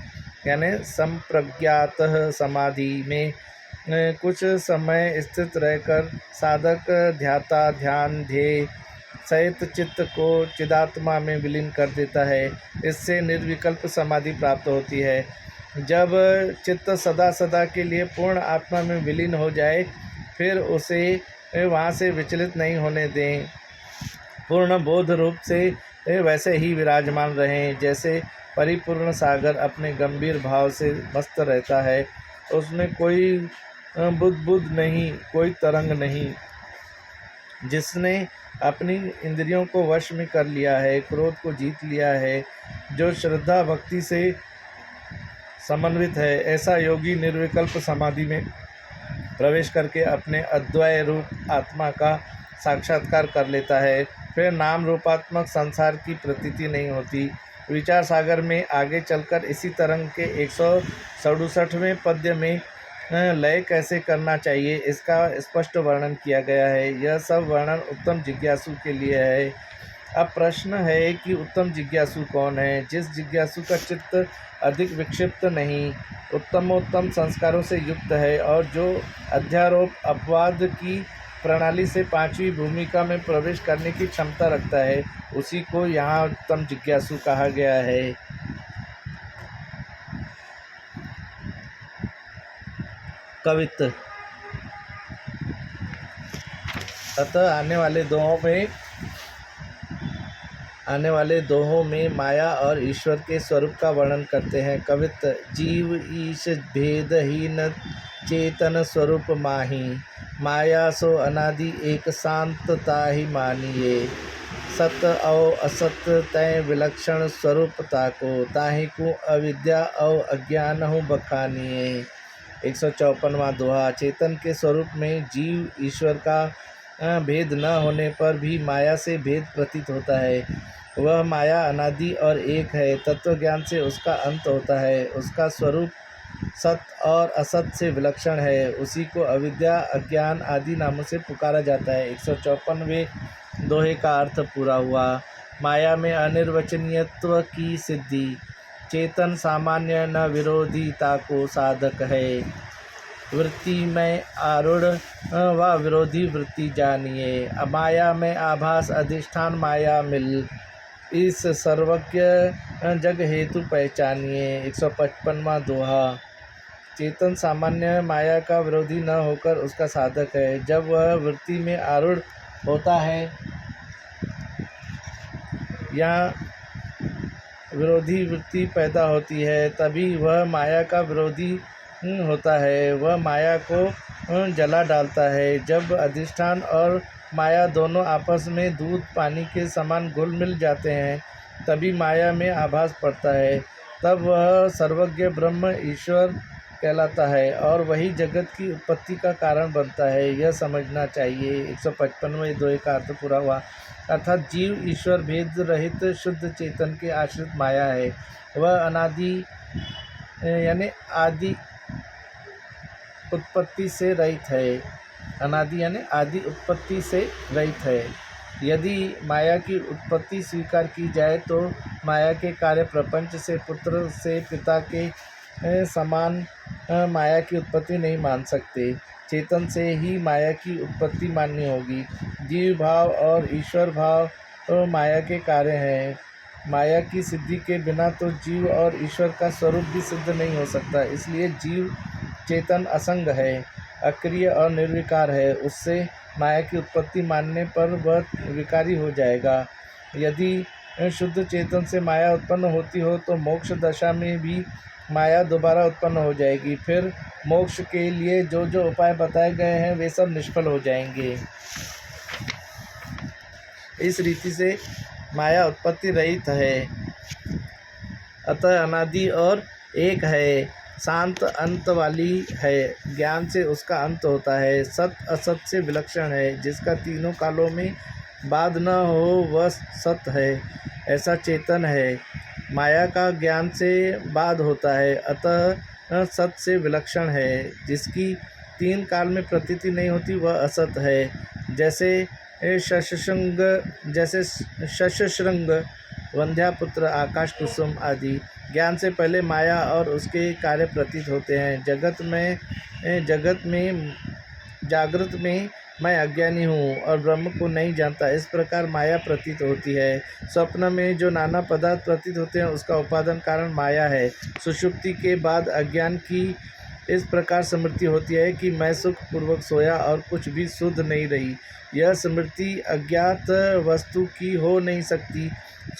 S1: यानी संप्रज्ञात समाधि में कुछ समय स्थित रहकर साधक ध्याता ध्यान ध्येय सहित चित्त को चिदात्मा में विलीन कर देता है। इससे निर्विकल्प समाधि प्राप्त होती है। जब चित्त सदा सदा के लिए पूर्ण आत्मा में विलीन हो जाए फिर उसे वहाँ से विचलित नहीं होने दें। पूर्ण बोध रूप से वैसे ही विराजमान रहें जैसे परिपूर्ण सागर अपने गंभीर भाव से मस्त रहता है। उसमें कोई बुद्ध नहीं, कोई तरंग नहीं। जिसने अपनी इंद्रियों को वश में कर लिया है, क्रोध को जीत लिया है, जो श्रद्धा भक्ति से समन्वित है, ऐसा योगी निर्विकल्प समाधि में प्रवेश करके अपने अद्वय रूप आत्मा का साक्षात्कार कर लेता है। फिर नाम रूपात्मक संसार की प्रतीति नहीं होती। विचार सागर में आगे चलकर इसी तरंग के 167वें पद्य में लय कैसे करना चाहिए इसका स्पष्ट वर्णन किया गया है। यह सब वर्णन उत्तम जिज्ञासु के लिए है। अब प्रश्न है कि उत्तम जिज्ञासु कौन है? जिस जिज्ञासु का चित्त अधिक विक्षिप्त नहीं, उत्तमोत्तम संस्कारों से युक्त है और जो अध्यारोप अपवाद की प्रणाली से पांचवी भूमिका में प्रवेश करने की क्षमता रखता है, उसी को यहाँ उत्तम जिज्ञासु कहा गया है। कवित्त। अतः आने वाले दोहों में माया और ईश्वर के स्वरूप का वर्णन करते हैं। कवित्त। जीव ईश भेदहीन चेतन स्वरूप माही, माया सो अनादि एक शांतता ही मानिए। सत और असत तय विलक्षण स्वरूपता को, ताहि को अविद्या और अज्ञान हो बखानिए। 154वां दोहा। चेतन के स्वरूप में जीव ईश्वर का भेद न होने पर भी माया से भेद प्रतीत होता है। वह माया अनादि और एक है। तत्वज्ञान से उसका अंत होता है। उसका स्वरूप सत और असत से विलक्षण है। उसी को अविद्या अज्ञान आदि नामों से पुकारा जाता है। 154वें दोहे का अर्थ पूरा हुआ। माया में अनिर्वचनीयत्व की सिद्धि। चेतन सामान्य न विरोधिता को साधक है। वृत्ति में आरूढ़ व विरोधी वृत्ति जानिए। माया में आभास अधिष्ठान माया मिल, इस सर्वज्ञ जग हेतु पहचानिए। 155वां दोहा। चेतन सामान्य माया का विरोधी न होकर उसका साधक है। जब वह वृत्ति में आरूढ़ होता है या विरोधी वृत्ति पैदा होती है तभी वह माया का विरोधी होता है। वह माया को जला डालता है। जब अधिष्ठान और माया दोनों आपस में दूध पानी के समान घुल मिल जाते हैं तभी माया में आभास पड़ता है। तब वह सर्वज्ञ ब्रह्म ईश्वर कहलाता है और वही जगत की उत्पत्ति का कारण बनता है। यह समझना चाहिए। 155वें दोहे का अर्थ पूरा हुआ। अर्थात जीव ईश्वर भेद रहित शुद्ध चेतन के आश्रित माया है। वह अनादि यानी आदि उत्पत्ति से रहित है। अनादि यानी आदि उत्पत्ति से रहित है। यदि माया की उत्पत्ति स्वीकार की जाए तो माया के कार्य प्रपंच से पुत्र से पिता के समान माया की उत्पत्ति नहीं मान सकते। चेतन से ही माया की उत्पत्ति माननी होगी। जीव भाव और ईश्वर भाव माया के कार्य हैं। माया की सिद्धि के बिना तो जीव और ईश्वर का स्वरूप भी सिद्ध नहीं हो सकता। इसलिए जीव चेतन असंग है, अक्रिय और निर्विकार है। उससे माया की उत्पत्ति मानने पर वह विकारी हो जाएगा। यदि शुद्ध चेतन से माया उत्पन्न होती हो तो मोक्ष दशा में भी माया दोबारा उत्पन्न हो जाएगी। फिर मोक्ष के लिए जो जो उपाय बताए गए हैं वे सब निष्फल हो जाएंगे। इस रीति से माया उत्पत्ति रहित है, अतः अनादि और एक है, शांत अंत वाली है। ज्ञान से उसका अंत होता है, सत असत से विलक्षण है, जिसका तीनों कालों में बाध न हो वह सत है, ऐसा चेतन है। माया का ज्ञान से बाध होता है, अतः सत से विलक्षण है। जिसकी तीन काल में प्रतीति नहीं होती वह असत है, जैसे शशशृंग, वंध्यापुत्र, आकाश कुसुम आदि। ज्ञान से पहले माया और उसके कार्य प्रतीत होते हैं। जागृत में मैं अज्ञानी हूँ और ब्रह्म को नहीं जानता, इस प्रकार माया प्रतीत होती है। स्वप्न में जो नाना पदार्थ प्रतीत होते हैं उसका उपादान कारण माया है। सुषुप्ति के बाद अज्ञान की इस प्रकार स्मृति होती है कि मैं सुख पूर्वक सोया और कुछ भी सुध नहीं रही। यह स्मृति अज्ञात वस्तु की हो नहीं सकती।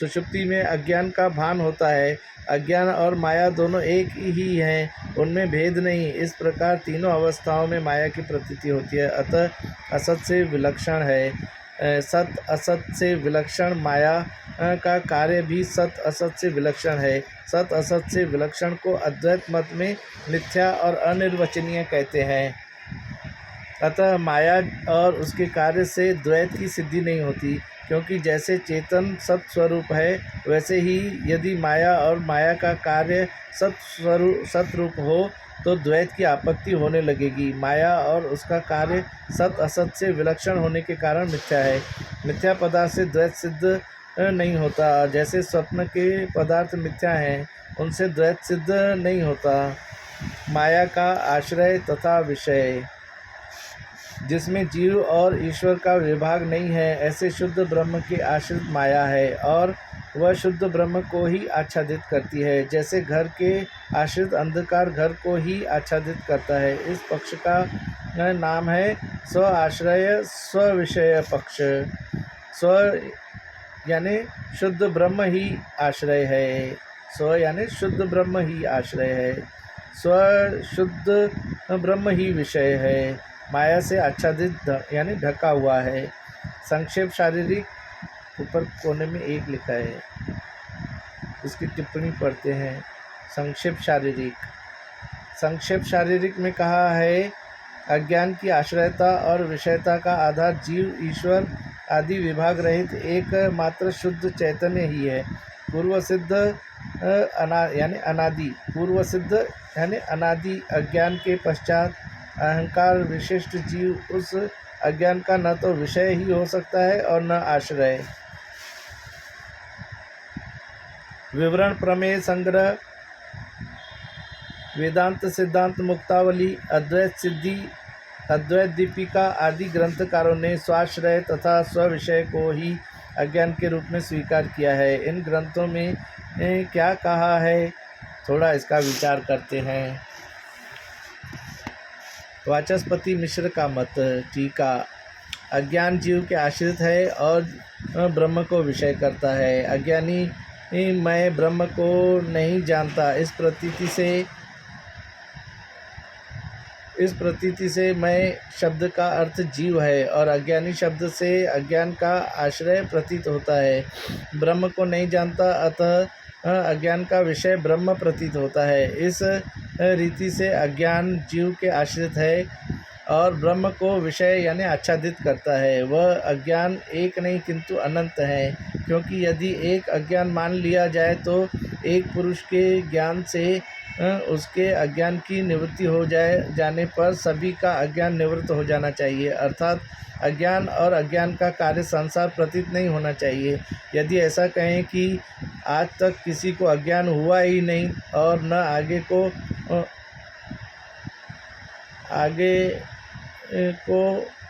S1: सुषुप्ति में अज्ञान का भान होता है। अज्ञान और माया दोनों एक ही हैं, उनमें भेद नहीं। इस प्रकार तीनों अवस्थाओं में माया की प्रतीति होती है, अतः असत से विलक्षण है। सत असत से विलक्षण माया का कार्य भी सत असत से विलक्षण है। सत असत से विलक्षण को अद्वैत मत में मिथ्या और अनिर्वचनीय कहते हैं। अतः माया और उसके कार्य से द्वैत की सिद्धि नहीं होती, क्योंकि जैसे चेतन सत्स्वरूप है वैसे ही यदि माया और माया का कार्य सतरूप हो तो द्वैत की आपत्ति होने लगेगी। माया और उसका कार्य सत असत से विलक्षण होने के कारण मिथ्या है। मिथ्या पदार्थ से द्वैत सिद्ध नहीं होता। जैसे स्वप्न के पदार्थ मिथ्या हैं, उनसे द्वैत सिद्ध नहीं होता। माया का आश्रय तथा विषय, जिसमें जीव और ईश्वर का विभाग नहीं है, ऐसे शुद्ध ब्रह्म के आश्रित माया है और वह शुद्ध ब्रह्म को ही आच्छादित करती है। जैसे घर के आश्रित अंधकार घर को ही आच्छादित करता है। इस पक्ष का नाम है स्व आश्रय स्व विषय पक्ष। स्व यानी शुद्ध ब्रह्म ही आश्रय है। स्व यानी शुद्ध ब्रह्म ही आश्रय है। स्व शुद्ध ब्रह्म ही विषय है। माया से आच्छादित यानी ढका हुआ है। संक्षेप शारीरिक, ऊपर कोने में एक लिखा है, इसकी टिप्पणी पढ़ते हैं। संक्षेप शारीरिक में कहा है, अज्ञान की आश्रयता और विषयता का आधार जीव ईश्वर आदि विभाग रहित एक मात्र शुद्ध चैतन्य ही है। पूर्व सिद्ध यानी अनादि अज्ञान के पश्चात अहंकार विशिष्ट जीव उस अज्ञान का न तो विषय ही हो सकता है और न आश्रय। विवरण प्रमेय संग्रह, वेदांत सिद्धांत मुक्तावली, अद्वैत सिद्धि, अद्वैत दीपिका आदि ग्रंथकारों ने स्वाश्रय तथा स्विषय को ही अज्ञान के रूप में स्वीकार किया है। इन ग्रंथों में क्या कहा है, थोड़ा इसका विचार करते हैं। वाचस्पति मिश्र का मत, टीका। अज्ञान जीव के आश्रित है और ब्रह्म को विषय करता है। अज्ञानी मैं ब्रह्म को नहीं जानता, इस प्रतीति से मैं शब्द का अर्थ जीव है और अज्ञानी शब्द से अज्ञान का आश्रय प्रतीत होता है। ब्रह्म को नहीं जानता, अतः अज्ञान का विषय ब्रह्म प्रतीत होता है। इस रीति से अज्ञान जीव के आश्रित है और ब्रह्म को विषय यानी आच्छादित करता है। वह अज्ञान एक नहीं किंतु अनंत है, क्योंकि यदि एक अज्ञान मान लिया जाए तो एक पुरुष के ज्ञान से उसके अज्ञान की निवृत्ति हो जाने पर सभी का अज्ञान निवृत्त हो जाना चाहिए। अर्थात अज्ञान और अज्ञान का कार्य संसार प्रतीत नहीं होना चाहिए। यदि ऐसा कहें कि आज तक किसी को अज्ञान हुआ ही नहीं और न आगे को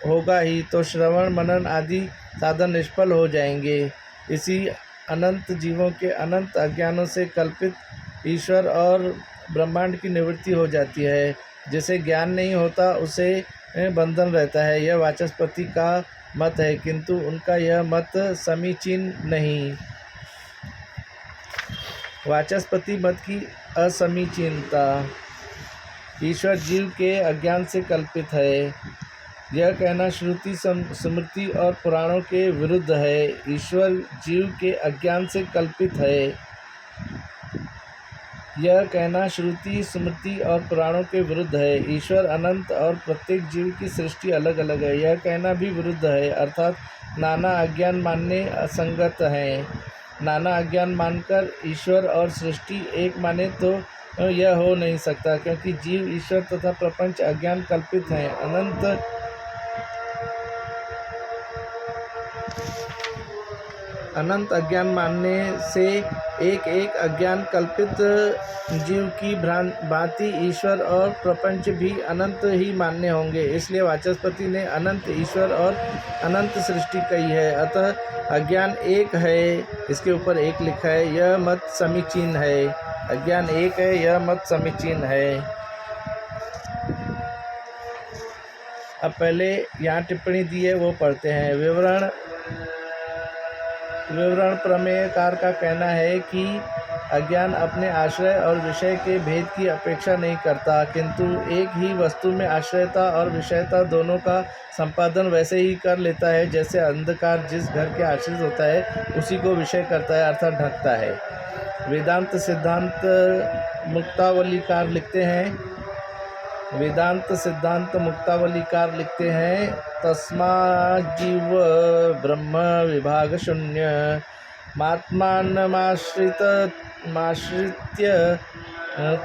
S1: होगा ही, तो श्रवण मनन आदि साधन निष्फल हो जाएंगे। इसी अनंत जीवों के अनंत अज्ञानों से कल्पित ईश्वर और ब्रह्मांड की निवृत्ति हो जाती है। जिसे ज्ञान नहीं होता उसे बंधन रहता है, यह वाचस्पति का मत है, किंतु उनका यह मत समीचीन नहीं। वाचस्पति मत की असमीचीनता। ईश्वर जीव के अज्ञान से कल्पित है, यह कहना श्रुति स्मृति और पुराणों के विरुद्ध है। ईश्वर जीव के अज्ञान से कल्पित है, यह कहना श्रुति स्मृति और पुराणों के विरुद्ध है। ईश्वर अनंत और प्रत्येक जीव की सृष्टि अलग अलग है, यह कहना भी विरुद्ध है। अर्थात नाना अज्ञान मानने असंगत हैं। नाना अज्ञान मानकर ईश्वर और सृष्टि एक माने तो यह हो नहीं सकता, क्योंकि जीव ईश्वर तथा प्रपंच अज्ञान कल्पित हैं। अनंत अज्ञान मानने से एक एक अज्ञान कल्पित जीव की भांति ईश्वर और प्रपंच भी अनंत ही मान्य होंगे। इसलिए वाचस्पति ने अनंत ईश्वर और अनंत सृष्टि कही है। अतः अज्ञान एक है, इसके ऊपर एक लिखा है, यह मत समीचीन है। अज्ञान एक है, यह मत समीचीन है। अब पहले यहाँ टिप्पणी दी है वो पढ़ते हैं। विवरण प्रमेयकार का कहना है कि अज्ञान अपने आश्रय और विषय के भेद की अपेक्षा नहीं करता, किंतु एक ही वस्तु में आश्रयता और विषयता दोनों का संपादन वैसे ही कर लेता है जैसे अंधकार जिस घर के आश्रित होता है उसी को विषय करता है, अर्थात ढकता है। वेदांत सिद्धांत मुक्तावलीकार लिखते हैं तस्माज्जीव ब्रह्म विभाग शून्य मात्मानमाश्रित्य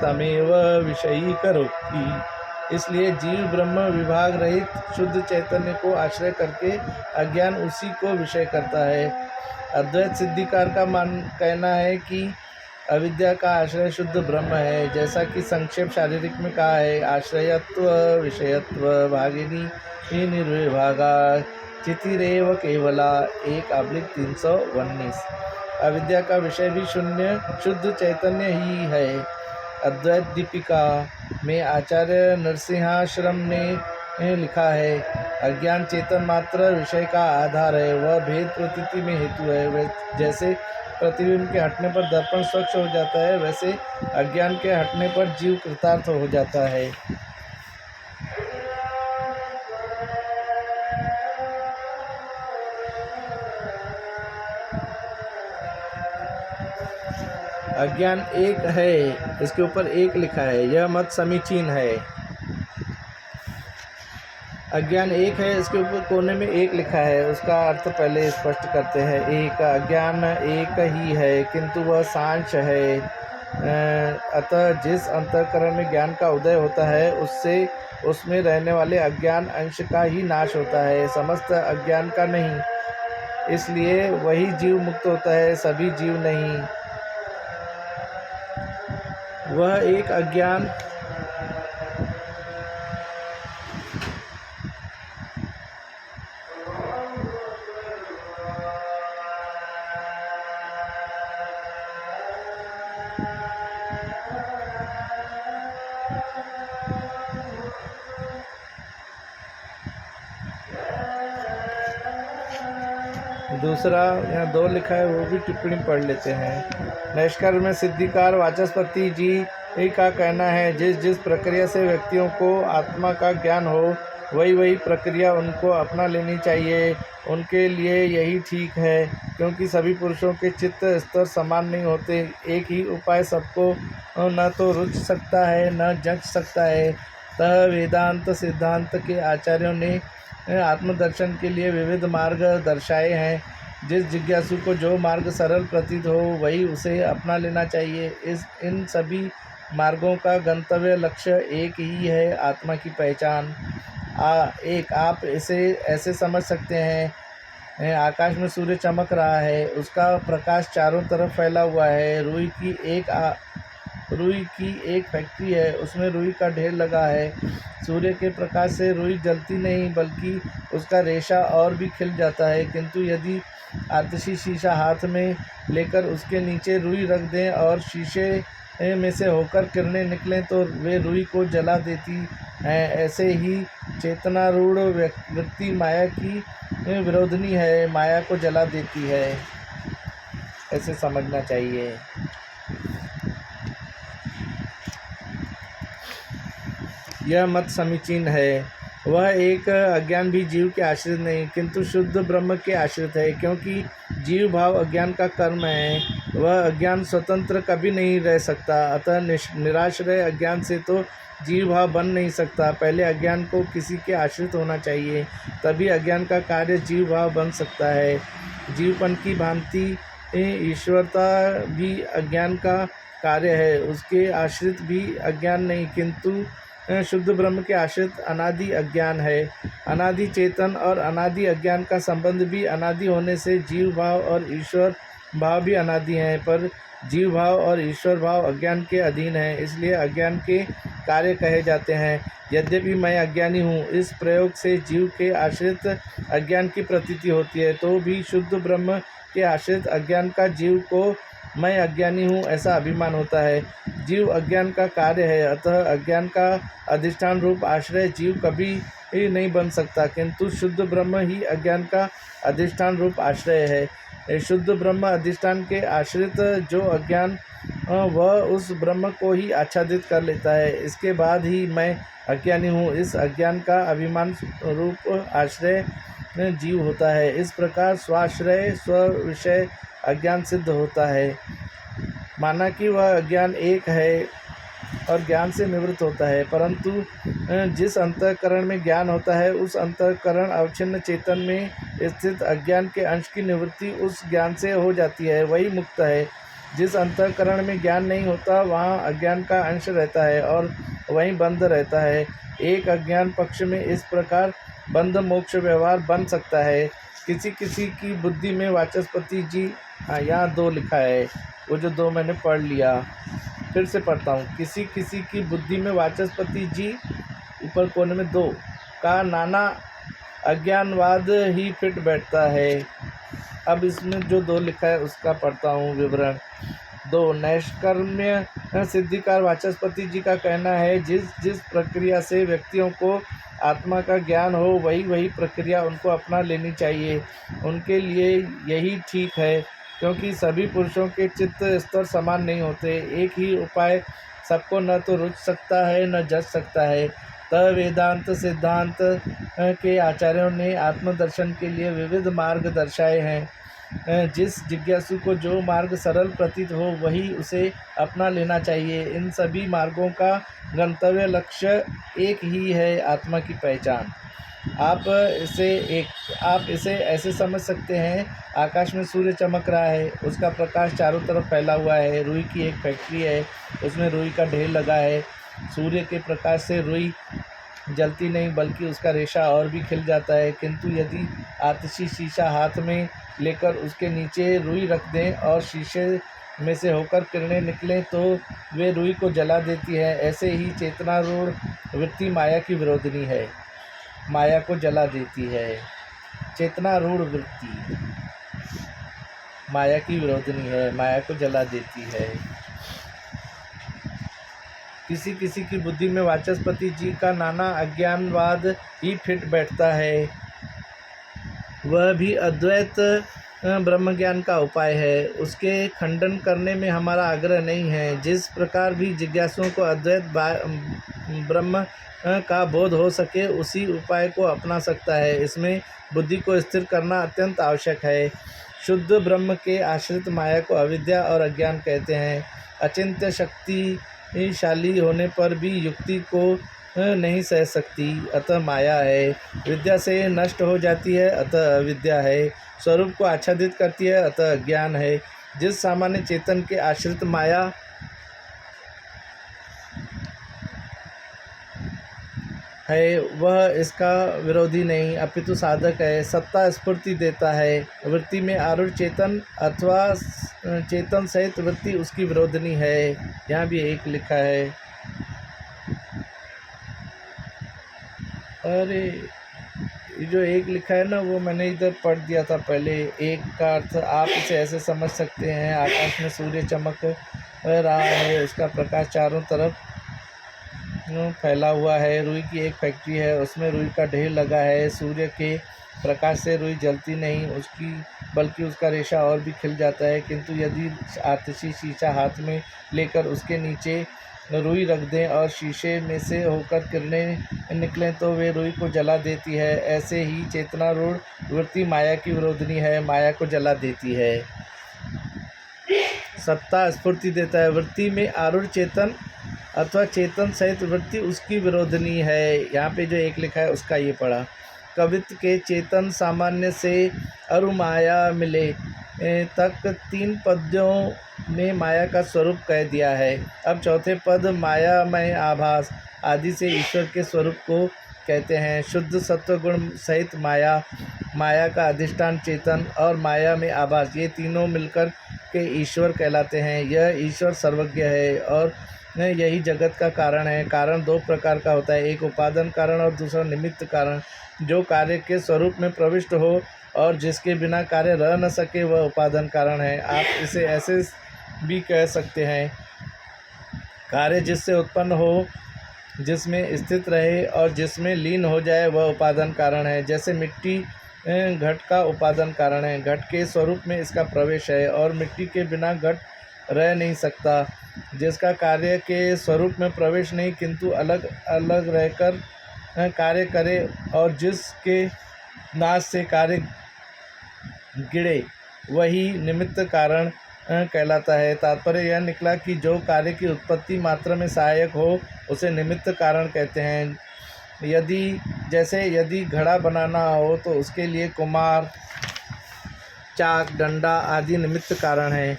S1: तमेव विषयी करोति। इसलिए जीव ब्रह्म विभाग रहित शुद्ध चैतन्य को आश्रय करके अज्ञान उसी को विषय करता है। अद्वैत सिद्धिकार का कहना है कि अविद्या का आश्रय शुद्ध ब्रह्म है, जैसा कि संक्षेप शारीरिक में कहा है, आश्रयत्व विषयत्व भागिनी निर्विभागा चितिरेव केवला 1/319। अविद्या का विषय भी शून्य शुद्ध चैतन्य ही है। अद्वैत दीपिका में आचार्य नरसिंहाश्रम ने लिखा है, अज्ञान चेतन मात्र विषय का आधार है, वह भेद प्रतीति में हेतु है। जैसे प्रतिबिंब के हटने पर दर्पण स्वच्छ हो जाता है, वैसे अज्ञान के हटने पर जीव कृतार्थ हो जाता है। अज्ञान एक है, इसके ऊपर एक लिखा है, यह मत समीचीन है। अज्ञान एक है, इसके ऊपर कोने में एक लिखा है, उसका अर्थ पहले स्पष्ट करते हैं। एक अज्ञान एक ही है, किंतु वह सांश है। अतः जिस अंतःकरण में ज्ञान का उदय होता है उससे उसमें रहने वाले अज्ञान अंश का ही नाश होता है, समस्त अज्ञान का नहीं। इसलिए वही जीव मुक्त होता है, सभी जीव नहीं। वह एक अज्ञान दूसरा यहाँ 2 लिखा है, वो भी टिप्पणी पढ़ लेते हैं। नैष्कर्म्य में सिद्धिकार वाचस्पति जी का कहना है, जिस प्रक्रिया से व्यक्तियों को आत्मा का ज्ञान हो वही प्रक्रिया उनको अपना लेनी चाहिए। उनके लिए यही ठीक है, क्योंकि सभी पुरुषों के चित्त स्तर समान नहीं होते। एक ही उपाय सबको न तो रुच सकता है न जच सकता है। तह वेदांत सिद्धांत के आचार्यों ने आत्मदर्शन के लिए विविध मार्ग दर्शाए हैं। जिस जिज्ञासु को जो मार्ग सरल प्रतीत हो वही उसे अपना लेना चाहिए। इन सभी मार्गों का गंतव्य लक्ष्य एक ही है, आत्मा की पहचान। एक आप इसे ऐसे समझ सकते हैं, आकाश में सूर्य चमक रहा है, उसका प्रकाश चारों तरफ फैला हुआ है। रुई की एक फैक्ट्री है, उसमें रुई का ढेर लगा है। सूर्य के प्रकाश से रुई जलती नहीं बल्कि उसका रेशा और भी खिल जाता है। किंतु यदि आतिशी शीशा हाथ में लेकर उसके नीचे रुई रख दें और शीशे में से होकर किरणें निकलें तो वे रुई को जला देती हैं। ऐसे ही चेतनारूढ़ वृत्ति माया की विरोधिनी है, माया को जला देती है। ऐसे समझना चाहिए। यह मत समीचीन है। वह एक अज्ञान भी जीव के आश्रित नहीं किंतु शुद्ध ब्रह्म के आश्रित है, क्योंकि जीव भाव अज्ञान का कर्म है। वह अज्ञान स्वतंत्र कभी नहीं रह सकता, अतः निराश्रय अज्ञान से तो जीव भाव बन नहीं सकता। पहले अज्ञान को किसी के आश्रित होना चाहिए, तभी अज्ञान का कार्य जीव भाव बन सकता है। जीवपन की भांति ईश्वरता भी अज्ञान का कार्य है, उसके आश्रित भी अज्ञान नहीं किंतु शुद्ध ब्रह्म के आश्रित अनादि अज्ञान है। अनादि चेतन और अनादि अज्ञान का संबंध भी अनादि होने से जीव भाव और ईश्वर भाव भी अनादि हैं, पर जीव भाव और ईश्वर भाव अज्ञान के अधीन है, इसलिए अज्ञान के कार्य कहे जाते हैं। यद्यपि मैं अज्ञानी हूँ, इस प्रयोग से जीव के आश्रित अज्ञान की प्रतीति होती है, तो भी शुद्ध ब्रह्म के आश्रित अज्ञान का जीव को मैं अज्ञानी हूँ ऐसा अभिमान होता है। जीव अज्ञान का कार्य है, अतः अज्ञान का अधिष्ठान रूप आश्रय जीव कभी ही नहीं बन सकता, किंतु शुद्ध ब्रह्म ही अज्ञान का अधिष्ठान रूप आश्रय है। शुद्ध ब्रह्म अधिष्ठान के आश्रित जो अज्ञान वह उस ब्रह्म को ही आच्छादित कर लेता है। इसके बाद ही मैं अज्ञानी हूँ, इस अज्ञान का अभिमान रूप आश्रय जीव होता है। इस प्रकार स्वाश्रय स्व-विषय अज्ञान सिद्ध होता है। माना कि वह अज्ञान एक है और ज्ञान से निवृत्त होता है, परंतु जिस अंतःकरण में ज्ञान होता है उस अंतःकरण अवच्छिन्न चेतन में स्थित अज्ञान के अंश की निवृत्ति उस ज्ञान से हो जाती है, वही मुक्त है। जिस अंतःकरण में ज्ञान नहीं होता वहाँ अज्ञान का अंश रहता है और वहीं बंध रहता है। एक अज्ञान पक्ष में इस प्रकार बंध मोक्ष व्यवहार बन सकता है। किसी किसी की बुद्धि में वाचस्पति जी, यहाँ 2 लिखा है, वो जो 2 मैंने पढ़ लिया, फिर से पढ़ता हूँ। किसी किसी की बुद्धि में वाचस्पति जी ऊपर कोने में 2 का नाना अज्ञानवाद ही फिट बैठता है। अब इसमें जो 2 लिखा है उसका पढ़ता हूँ विवरण। 2 नैष्कर्म्य सिद्धिकार वाचस्पति जी का कहना है, जिस प्रक्रिया से व्यक्तियों को आत्मा का ज्ञान हो वही प्रक्रिया उनको अपना लेनी चाहिए। उनके लिए यही ठीक है, क्योंकि सभी पुरुषों के चित्त स्तर समान नहीं होते। एक ही उपाय सबको न तो रुच सकता है न जच सकता है। वेदांत सिद्धांत के आचार्यों ने आत्मदर्शन के लिए विविध मार्ग दर्शाए हैं। जिस जिज्ञासु को जो मार्ग सरल प्रतीत हो वही उसे अपना लेना चाहिए। इन सभी मार्गों का गंतव्य लक्ष्य एक ही है, आत्मा की पहचान। आप इसे ऐसे समझ सकते हैं, आकाश में सूर्य चमक रहा है, उसका प्रकाश चारों तरफ फैला हुआ है। रुई की एक फैक्ट्री है, उसमें रुई का ढेर लगा है। सूर्य के प्रकाश से रुई जलती नहीं बल्कि उसका रेशा और भी खिल जाता है। किंतु यदि आतिशी शीशा हाथ में लेकर उसके नीचे रुई रख दें और शीशे में से होकर किरणें निकलें तो वे रुई को जला देती है। ऐसे ही चेतनारूढ़ वृत्ति माया की विरोधिनी है, माया को जला देती है। चेतनारूढ़ वृत्ति माया की विरोधिनी है, माया को जला देती है। किसी किसी की बुद्धि में वाचस्पति जी का नाना अज्ञानवाद ही फिट बैठता है, वह भी अद्वैत ब्रह्म ज्ञान का उपाय है। उसके खंडन करने में हमारा आग्रह नहीं है। जिस प्रकार भी जिज्ञासुओं को अद्वैत ब्रह्म का बोध हो सके उसी उपाय को अपना सकता है। इसमें बुद्धि को स्थिर करना अत्यंत आवश्यक है। शुद्ध ब्रह्म के आश्रित माया को अविद्या और अज्ञान कहते हैं। अचिंत्य शक्तिशाली होने पर भी युक्ति को नहीं सह सकती, अतः माया है। विद्या से नष्ट हो जाती है, अतः अविद्या है। स्वरूप को आच्छादित करती है, अतः अज्ञान है। जिस सामान्य चेतन के आश्रित माया है वह इसका विरोधी नहीं अपितु साधक है। सत्ता स्फूर्ति देता है। वृत्ति में आरूढ़ चेतन अथवा चेतन सहित वृत्ति उसकी विरोधनी है। यहाँ भी एक लिखा है। अरे ये जो एक लिखा है ना वो मैंने इधर पढ़ दिया था पहले। एक का अर्थ आप इसे ऐसे समझ सकते हैं, आकाश में सूर्य चमक रहा है, उसका प्रकाश चारों तरफ फैला हुआ है। रुई की एक फैक्ट्री है, उसमें रुई का ढेर लगा है। सूर्य के प्रकाश से रुई जलती नहीं उसकी, बल्कि उसका रेशा और भी खिल जाता है। किंतु यदि आतिशी शीशा हाथ में लेकर उसके नीचे रुई रख दें और शीशे में से होकर किरणें निकलें तो वे रुई को जला देती है। ऐसे ही चेतनारूढ़ वृत्ति माया की विरोधनी है, माया को जला देती है। सत्ता स्फूर्ति देता है। वृत्ति में आरूढ़ चेतन अथवा चेतन सहित वृत्ति उसकी विरोधनी है। यहाँ पे जो एक लिखा है उसका ये पढ़ा। कवित्व के चेतन सामान्य से अरुमाया मिले तक 3 पद्यों में माया का स्वरूप कह दिया है। अब चौथे पद मायामय आभास आदि से ईश्वर के स्वरूप को कहते हैं। शुद्ध सत्व गुण सहित माया, माया का अधिष्ठान चेतन और माया में आभास, ये तीनों मिलकर के ईश्वर कहलाते हैं। यह ईश्वर सर्वज्ञ है और यही जगत का कारण है। कारण 2 प्रकार का होता है, एक उपादान कारण और दूसरा निमित्त कारण। जो कार्य के स्वरूप में प्रविष्ट हो और जिसके बिना कार्य रह न सके वह उपादान कारण है। आप इसे ऐसे भी कह सकते हैं, कार्य जिससे उत्पन्न हो, जिसमें स्थित रहे और जिसमें लीन हो जाए वह उपादान कारण है। जैसे मिट्टी घट का उपादान कारण है, घट के स्वरूप में इसका प्रवेश है और मिट्टी के बिना घट रह नहीं सकता। जिसका कार्य के स्वरूप में प्रवेश नहीं किंतु अलग अलग रहकर कार्य करे और जिसके नाश से कार्य गिरे वही निमित्त कारण कहलाता है। तात्पर्य यह निकला कि जो कार्य की उत्पत्ति मात्र में सहायक हो उसे निमित्त कारण कहते हैं। यदि घड़ा बनाना हो तो उसके लिए कुम्हार, चाक, डंडा आदि निमित्त कारण हैं।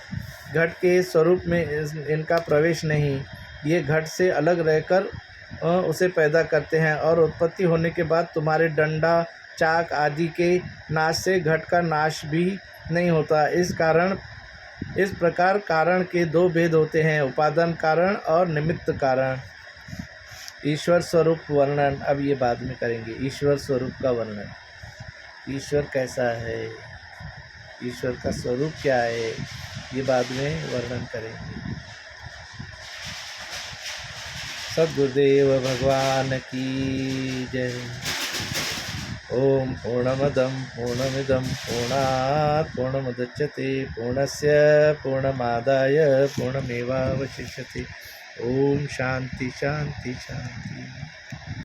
S1: घट के स्वरूप में इनका प्रवेश नहीं, ये घट से अलग रहकर उसे पैदा करते हैं और उत्पत्ति होने के बाद तुम्हारे डंडा, चाक आदि के नाश से घट का नाश भी नहीं होता। इस प्रकार कारण के 2 भेद होते हैं, उपादान कारण और निमित्त कारण। ईश्वर स्वरूप वर्णन, अब ये बाद में करेंगे। ईश्वर स्वरूप का वर्णन, ईश्वर कैसा है, ईश्वर का स्वरूप क्या है, ये बाद में वर्णन करेंगे। सद्गुरुदेव भगवान की जय। ओम पूर्णमदं पूर्णमिदं पूर्णात् पूर्णमुदच्यते पूर्णस्य पूर्णमादाय पूर्णमेवावशिष्यते। ओम शांति शांति शांति।